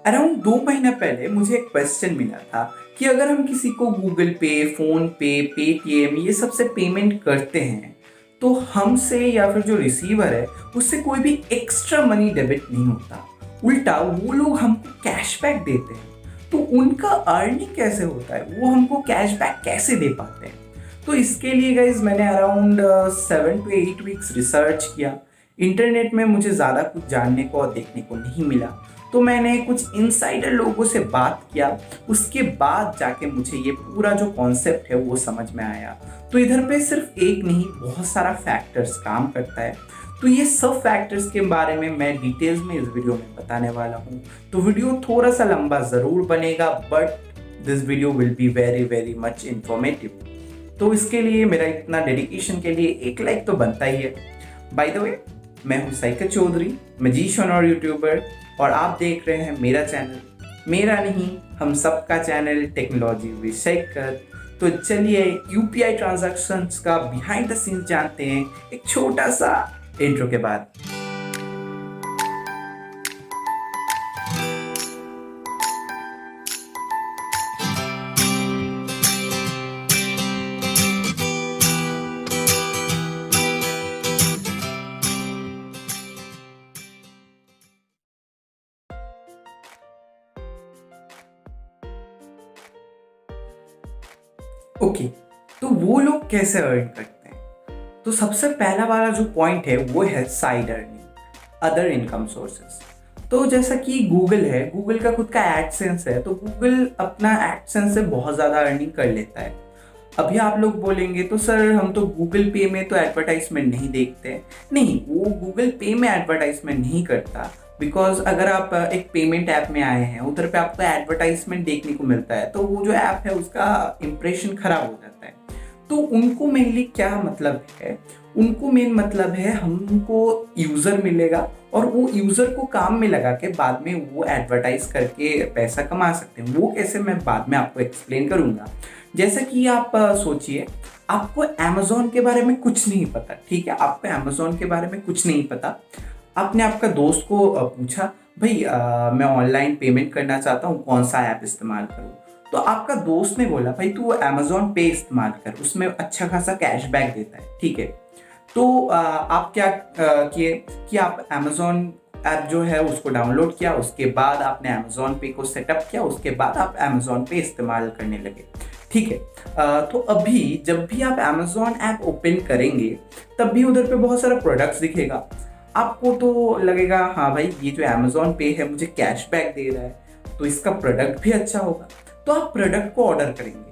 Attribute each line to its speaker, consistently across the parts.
Speaker 1: Around 2 महीना पहले मुझे एक क्वेश्चन मिला था कि अगर हम किसी को गूगल पे, फोन पे, पेटीएम ये सबसे पेमेंट करते हैं तो हमसे या फिर जो रिसीवर है उससे कोई भी एक्स्ट्रा मनी डेबिट नहीं होता। उल्टा वो लोग हमको कैशबैक देते हैं। तो उनका अर्निंग कैसे होता है, वो हमको कैशबैक कैसे दे पाते हैं? तो इसके लिए गाइज मैंने अराउंड 7 to 8 वीक्स रिसर्च किया। इंटरनेट में मुझे ज़्यादा कुछ जानने को और देखने को नहीं मिला, तो मैंने कुछ इनसाइडर लोगों से बात किया। उसके बाद जाके मुझे ये पूरा जो कॉन्सेप्ट है वो समझ में आया। तो इधर पे सिर्फ एक नहीं, बहुत सारा फैक्टर्स काम करता है। तो ये सब फैक्टर्स के बारे में मैं डिटेल्स में इस वीडियो में बताने वाला हूँ। तो वीडियो थोड़ा सा लंबा ज़रूर बनेगा, but this video will be very very much informative. तो इसके लिए मेरा इतना डेडिकेशन के लिए एक लाइक तो बनता ही है। बाय द वे, मैं हूँ साइकिल चौधरी, मैजिशियन और यूट्यूबर, और आप देख रहे हैं मेरा चैनल, मेरा नहीं हम सबका चैनल टेक्नोलॉजी विद साइकिल। तो चलिए यूपीआई ट्रांजैक्शंस का बिहाइंड द सीन्स जानते हैं एक छोटा सा इंट्रो के बाद। ओके, तो वो लोग कैसे अर्न करते हैं? तो सबसे पहला वाला जो पॉइंट है वो है side earning, other income sources. तो जैसा कि गूगल है, गूगल का खुद का एडसेंस है, तो गूगल अपना एडसेंस से बहुत ज़्यादा अर्निंग कर लेता है। अभी आप लोग बोलेंगे तो सर हम तो गूगल पे में तो एडवर्टाइजमेंट नहीं देखते हैं। नहीं, वो गूगल पे में एडवर्टाइजमेंट नहीं करता, बिकॉज अगर आप एक पेमेंट ऐप में आए हैं, उधर पे आपको एडवर्टाइजमेंट देखने को मिलता है, तो वो जो ऐप है उसका इंप्रेशन खराब हो जाता है। तो उनको मेनली क्या मतलब है? उनको मेन मतलब है हमको यूज़र मिलेगा और वो यूज़र को काम में लगा के बाद में वो एडवर्टाइज करके पैसा कमा सकते हैं। वो कैसे, मैं बाद में आपको एक्सप्लेन करूँगा। जैसा कि आप सोचिए, आपको अमेज़ॉन के बारे में कुछ नहीं पता, ठीक है? आपको अमेज़ॉन के बारे में कुछ नहीं पता। आपने आपका दोस्त को पूछा, भाई मैं ऑनलाइन पेमेंट करना चाहता हूँ, कौन सा ऐप इस्तेमाल करूँ? तो आपका दोस्त ने बोला, भाई तू अमेज़ॉन पे इस्तेमाल कर, उसमें अच्छा खासा कैशबैक देता है, ठीक है? तो आप क्या किए कि आप अमेज़ॉन ऐप जो है उसको डाउनलोड किया, उसके बाद आपने अमेज़ॉन पे को सेटअप किया, उसके बाद आप अमेज़ॉन पे इस्तेमाल करने लगे, ठीक है? तो अभी जब भी आप अमेज़ॉन ऐप ओपन करेंगे तब भी उधर पे बहुत सारा प्रोडक्ट्स दिखेगा। आपको तो लगेगा हाँ भाई, ये जो अमेज़ॉन पे है मुझे कैशबैक दे रहा है, तो इसका प्रोडक्ट भी अच्छा होगा। तो आप प्रोडक्ट को ऑर्डर करेंगे,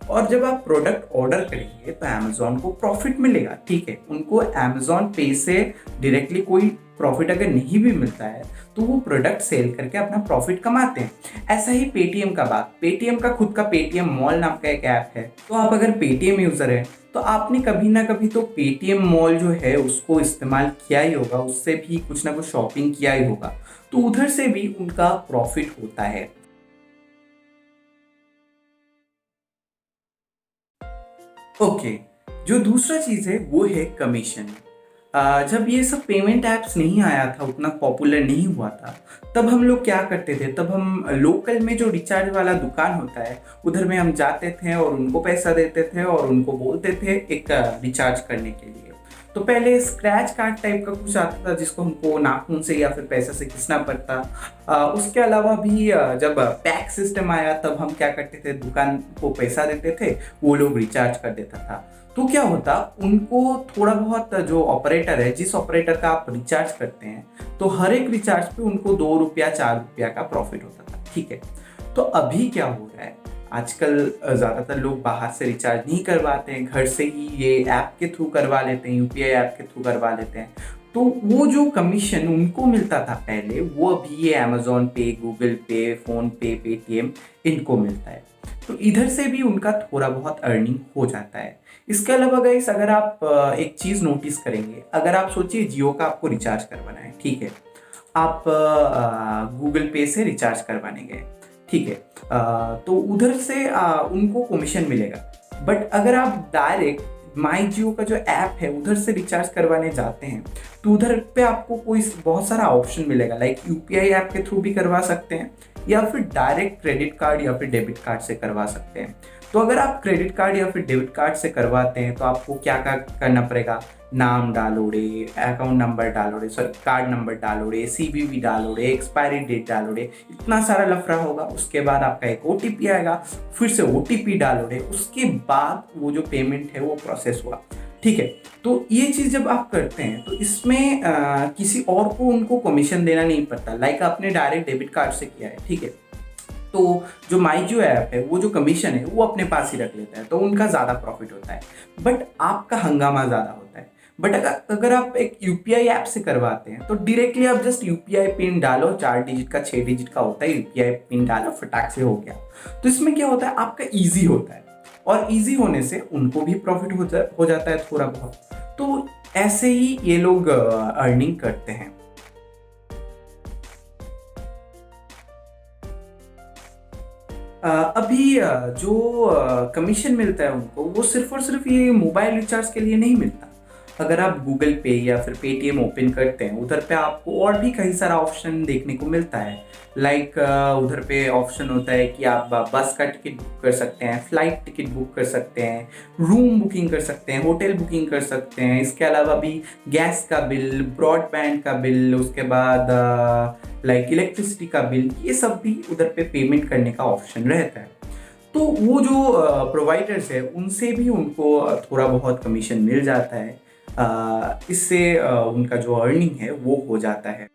Speaker 1: और जब आप प्रोडक्ट ऑर्डर करेंगे तो अमेज़ॉन को प्रॉफिट मिलेगा, ठीक है? उनको अमेज़ॉन पे से डायरेक्टली कोई प्रॉफिट अगर नहीं भी मिलता है तो वो प्रोडक्ट सेल करके अपना प्रॉफिट कमाते हैं। ऐसा ही पेटीएम का बात, पेटीएम का खुद का पेटीएम मॉल नाम का एक ऐप है। तो आप अगर पेटीएम यूज़र है तो आपने कभी ना कभी तो पेटीएम मॉल जो है उसको इस्तेमाल किया ही होगा, उससे भी कुछ ना कुछ शॉपिंग किया ही होगा, तो उधर से भी उनका प्रॉफिट होता है। ओके, जो दूसरा चीज़ है वो है कमीशन। जब ये सब पेमेंट ऐप्स नहीं आया था, उतना पॉपुलर नहीं हुआ था, तब हम लोग क्या करते थे? तब हम लोकल में जो रिचार्ज वाला दुकान होता है उधर में हम जाते थे और उनको पैसा देते थे और उनको बोलते थे एक रिचार्ज करने के लिए। तो पहले स्क्रैच कार्ड टाइप का कुछ आता था जिसको हमको नाखून से या फिर पैसा से खींचना पड़ता। उसके अलावा भी जब पैक सिस्टम आया तब हम क्या करते थे, दुकान को पैसा देते थे, वो लोग रिचार्ज कर देता था। तो क्या होता, उनको थोड़ा बहुत जो ऑपरेटर है, जिस ऑपरेटर का आप रिचार्ज करते हैं, तो हर एक रिचार्ज पे उनको 2 रुपया 4 रुपया का प्रॉफिट होता था, ठीक है? तो अभी क्या हो रहा है, आजकल ज़्यादातर लोग बाहर से रिचार्ज नहीं करवाते हैं, घर से ही ये ऐप के थ्रू करवा लेते हैं, यूपीआई ऐप के थ्रू करवा लेते हैं। तो वो जो कमीशन उनको मिलता था पहले, वो अभी ये अमेज़ॉन पे, गूगल पे, फ़ोन पे, पेटीएम इनको मिलता है। तो इधर से भी उनका थोड़ा बहुत अर्निंग हो जाता है। इसके अलावा गाइस, अगर आप एक चीज़ नोटिस करेंगे, अगर आप सोचिए जियो का आपको रिचार्ज करवाना है, ठीक है? आप गूगल पे से रिचार्ज करवाने गए, ठीक है? तो उधर से उनको कमीशन मिलेगा। बट अगर आप डायरेक्ट माई जियो का जो ऐप है उधर से रिचार्ज करवाने जाते हैं तो उधर पे आपको कोई बहुत सारा ऑप्शन मिलेगा, लाइक यूपीआई ऐप के थ्रू भी करवा सकते हैं या फिर डायरेक्ट क्रेडिट कार्ड या फिर डेबिट कार्ड से करवा सकते हैं। तो अगर आप क्रेडिट कार्ड या फिर डेबिट कार्ड से करवाते हैं तो आपको क्या क्या करना पड़ेगा, नाम डालो रे, अकाउंट नंबर डालो रे, सॉरी कार्ड नंबर डालो रे, सीवीवी डालो रे, एक्सपायरी डेट डालो रे, इतना सारा लफड़ा होगा। उसके बाद आपका एक ओटीपी आएगा, फिर से ओटीपी डालो रे, उसके बाद वो जो पेमेंट है वो प्रोसेस हुआ। ठीक है, तो ये चीज़ जब आप करते हैं तो इसमें किसी और को उनको कमीशन देना नहीं पड़ता, लाइक आपने डायरेक्ट डेबिट कार्ड से किया है। ठीक है, तो जो माई जियो ऐप है वो जो कमीशन है वो अपने पास ही रख लेता है, तो उनका ज़्यादा प्रॉफिट होता है, बट आपका हंगामा ज़्यादा होता है। बट अगर आप एक यूपीआई ऐप से करवाते हैं तो डायरेक्टली आप जस्ट यूपीआई पिन डालो, 4 डिजिट का 6 डिजिट का होता है, यूपीआई पिन डालो, फटाक से हो गया। तो इसमें क्या होता है, आपका ईजी होता है, और ईजी होने से उनको भी प्रॉफिट हो जाता है थोड़ा बहुत। तो ऐसे ही ये लोग अर्निंग करते हैं। अभी जो कमीशन मिलता है उनको, वो सिर्फ और सिर्फ ये मोबाइल रिचार्ज के लिए नहीं मिलता। अगर आप गूगल पे या फिर पेटीएम ओपन करते हैं उधर पे आपको और भी कई सारा ऑप्शन देखने को मिलता है, लाइक उधर पे ऑप्शन होता है कि आप बस का टिकट बुक कर सकते हैं, फ्लाइट टिकट बुक कर सकते हैं, रूम बुकिंग कर सकते हैं, होटल बुकिंग कर सकते हैं। इसके अलावा भी गैस का बिल, ब्रॉडबैंड का बिल, उसके बाद लाइक इलेक्ट्रिसिटी का बिल, ये सब भी उधर पे पेमेंट करने का ऑप्शन रहता है। तो वो जो प्रोवाइडर्स है उनसे भी उनको थोड़ा बहुत कमीशन मिल जाता है। इससे उनका जो अर्निंग है वो हो जाता है।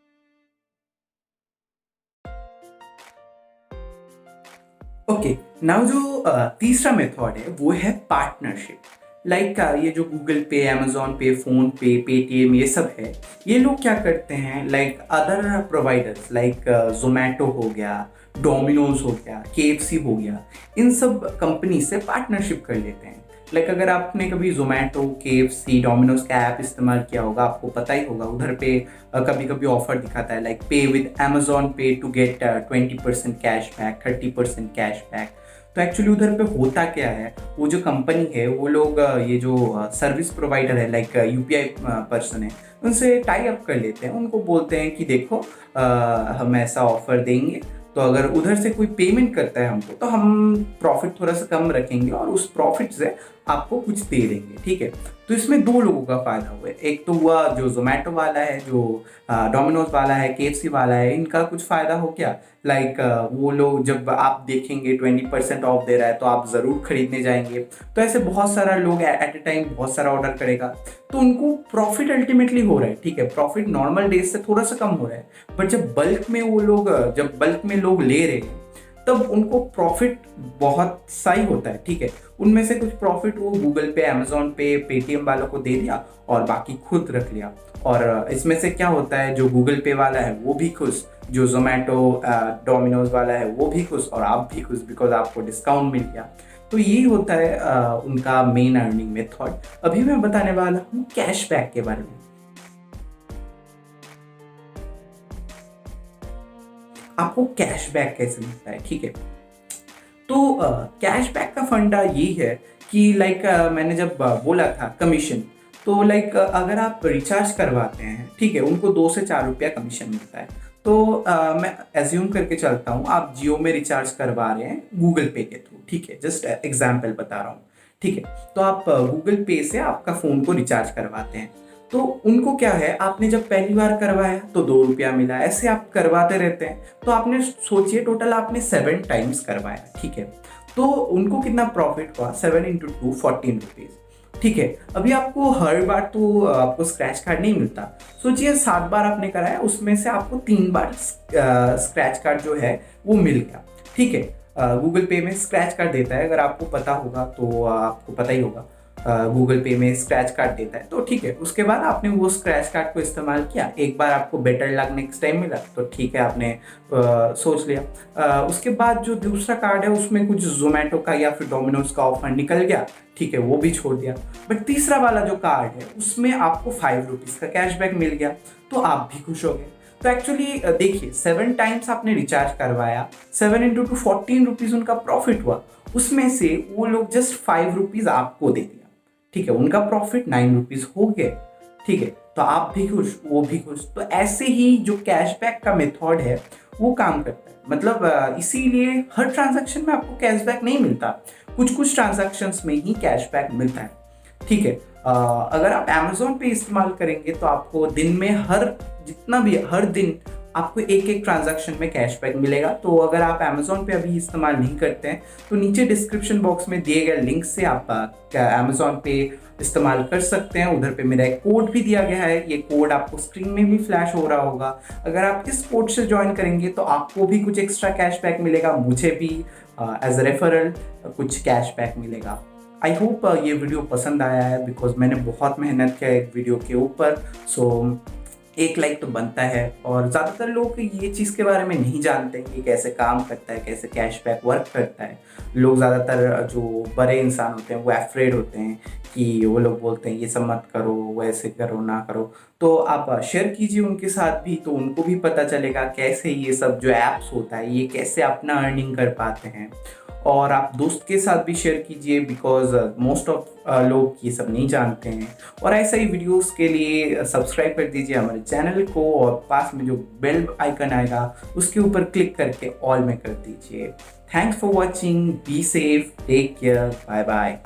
Speaker 1: ओके, नाउ जो तीसरा मेथड है वो है पार्टनरशिप। लाइक ये जो गूगल पे, अमेजोन पे, फोन पे, पेटीएम, ये सब है, ये लोग क्या करते हैं, like other providers like Zomato हो गया, डोमिनोज हो गया, केएफसी हो गया, इन सब कंपनी से पार्टनरशिप कर लेते हैं। लाइक अगर आपने कभी जोमेटो, केएफसी, डोमिनोज का ऐप इस्तेमाल किया होगा, आपको पता ही होगा उधर पे कभी कभी ऑफर दिखाता है, लाइक पे विद अमेजोन पे टू गेट 20% कैशबैक, 30% कैशबैक। तो एक्चुअली उधर पे होता क्या है, वो जो कंपनी है वो लोग ये जो सर्विस प्रोवाइडर है, लाइक यूपीआई पर्सन है, उनसे टाई अप कर लेते हैं। उनको बोलते हैं कि देखो हम ऐसा ऑफर देंगे, तो अगर उधर से कोई पेमेंट करता है हमको तो हम प्रॉफिट थोड़ा सा कम रखेंगे और उस प्रॉफिट से आपको कुछ दे देंगे। ठीक है, तो इसमें दो लोगों का फायदा हुआ है। एक तो हुआ जो जोमेटो वाला है, जो डोमिनोज वाला है, केएफसी वाला है, इनका कुछ फायदा हो गया। लाइक वो लोग जब आप देखेंगे 20% ऑफ दे रहा है तो आप ज़रूर खरीदने जाएंगे। तो ऐसे बहुत सारा लोग एट ए टाइम बहुत सारा ऑर्डर करेगा, तो उनको प्रॉफिट अल्टीमेटली हो रहा है। ठीक है, प्रॉफिट नॉर्मल डेज से थोड़ा सा कम हो रहा है, बट जब बल्क में लोग ले रहे हैं तब उनको प्रॉफिट बहुत सही होता है। ठीक है, उनमें से कुछ प्रॉफिट वो गूगल पे, अमेजोन पे, पेटीएम वालों को दे दिया और बाकी खुद रख लिया। और इसमें से क्या होता है, जो गूगल पे वाला है वो भी खुश, जो जोमेटो, डोमिनोज वाला है वो भी खुश, और आप भी खुश, बिकॉज आपको डिस्काउंट मिल गया। तो यही होता है उनका मेन अर्निंग मेथड। अभी मैं बताने वाला हूँ कैशबैक के बारे में। आपको कैशबैक कैसे मिलता है? ठीक है, तो कैशबैक का फंडा यही है कि लाइक मैंने जब बोला था कमीशन, तो लाइक अगर आप रिचार्ज करवाते हैं, ठीक है, उनको 2 से 4 रुपया कमीशन मिलता है। तो मैं एज्यूम करके चलता हूँ आप जियो में रिचार्ज करवा रहे हैं गूगल पे के थ्रू। ठीक है, जस्ट एग्जाम्पल बता रहा हूँ। ठीक है, तो आप गूगल पे से आपका फ़ोन को रिचार्ज करवाते हैं, तो उनको क्या है, आपने जब पहली बार करवाया तो 2 रुपया मिला, ऐसे आप करवाते रहते हैं। तो आपने सोचिए टोटल आपने 7 टाइम्स करवाया। ठीक है, तो उनको कितना प्रॉफिट हुआ, 7 × 2 14 रुपीज़। ठीक है, अभी आपको हर बार तो आपको स्क्रैच कार्ड नहीं मिलता। सोचिए 7 बार आपने कराया, उसमें से आपको 3 बार स्क्रैच कार्ड जो है वो मिल गया। ठीक है, गूगल पे में स्क्रैच कार्ड देता है, अगर आपको पता होगा तो आपको पता ही होगा, गूगल पे में स्क्रैच कार्ड देता है। तो ठीक है, उसके बाद आपने वो स्क्रैच कार्ड को इस्तेमाल किया, एक बार आपको बेटर लक नेक्स्ट टाइम मिला तो ठीक है, आपने सोच लिया। उसके बाद जो दूसरा कार्ड है उसमें कुछ जोमेटो का या फिर डोमिनोज का ऑफर निकल गया, ठीक है, वो भी छोड़ दिया। बट तीसरा वाला जो कार्ड है उसमें आपको 5 रुपीज़ का कैशबैक मिल गया, तो आप भी खुश हो गए। तो एक्चुअली देखिए 7 टाइम्स आपने रिचार्ज करवाया, 7 × 2 14 रुपीज़ उनका प्रॉफिट हुआ, उसमें से वो लोग जस्ट 5 रुपीज़ आपको दे दिया। ठीक है, उनका प्रॉफिट 9 रुपीज़ हो गए, ठीक है, तो आप भी खुश, वो भी खुश। तो ऐसे ही जो कैशबैक का मेथड है वो काम करता है। मतलब इसीलिए हर ट्रांजैक्शन में आपको कैशबैक नहीं मिलता, कुछ कुछ ट्रांजैक्शंस में ही कैशबैक मिलता है, ठीक है। अगर आप अमेजोन पे इस्तेमाल करेंगे तो आपको दिन में हर दिन आपको एक एक ट्रांजैक्शन में कैशबैक मिलेगा। तो अगर आप अमेजोन पे अभी इस्तेमाल नहीं करते हैं तो नीचे डिस्क्रिप्शन बॉक्स में दिए गए लिंक से आप अमेजोन पे इस्तेमाल कर सकते हैं। उधर पे मेरा एक कोड भी दिया गया है, ये कोड आपको स्क्रीन में भी फ्लैश हो रहा होगा। अगर आप इस कोड से ज्वाइन करेंगे तो आपको भी कुछ एक्स्ट्रा कैशबैक मिलेगा, मुझे भी एज अ रेफरल कुछ कैशबैक मिलेगा। आई होप ये वीडियो पसंद आया है, बिकॉज मैंने बहुत मेहनत किया एक वीडियो के ऊपर। सो एक लाइक तो बनता है। और ज़्यादातर लोग ये चीज़ के बारे में नहीं जानते कि कैसे काम करता है, कैसे कैशबैक वर्क करता है। लोग ज़्यादातर जो बड़े इंसान होते हैं वो एफ्रेड होते हैं कि वो लोग बोलते हैं ये सब मत करो, वैसे करो ना करो। तो आप शेयर कीजिए उनके साथ भी, तो उनको भी पता चलेगा कैसे ये सब जो ऐप्स होता है ये कैसे अपना अर्निंग कर पाते हैं। और आप दोस्त के साथ भी शेयर कीजिए, बिकॉज मोस्ट ऑफ लोग ये सब नहीं जानते हैं। और ऐसा ही वीडियोस के लिए सब्सक्राइब कर दीजिए हमारे चैनल को, और पास में जो बेल आइकन आएगा उसके ऊपर क्लिक करके ऑल में कर दीजिए। Thanks for watching, be safe, take care, bye bye.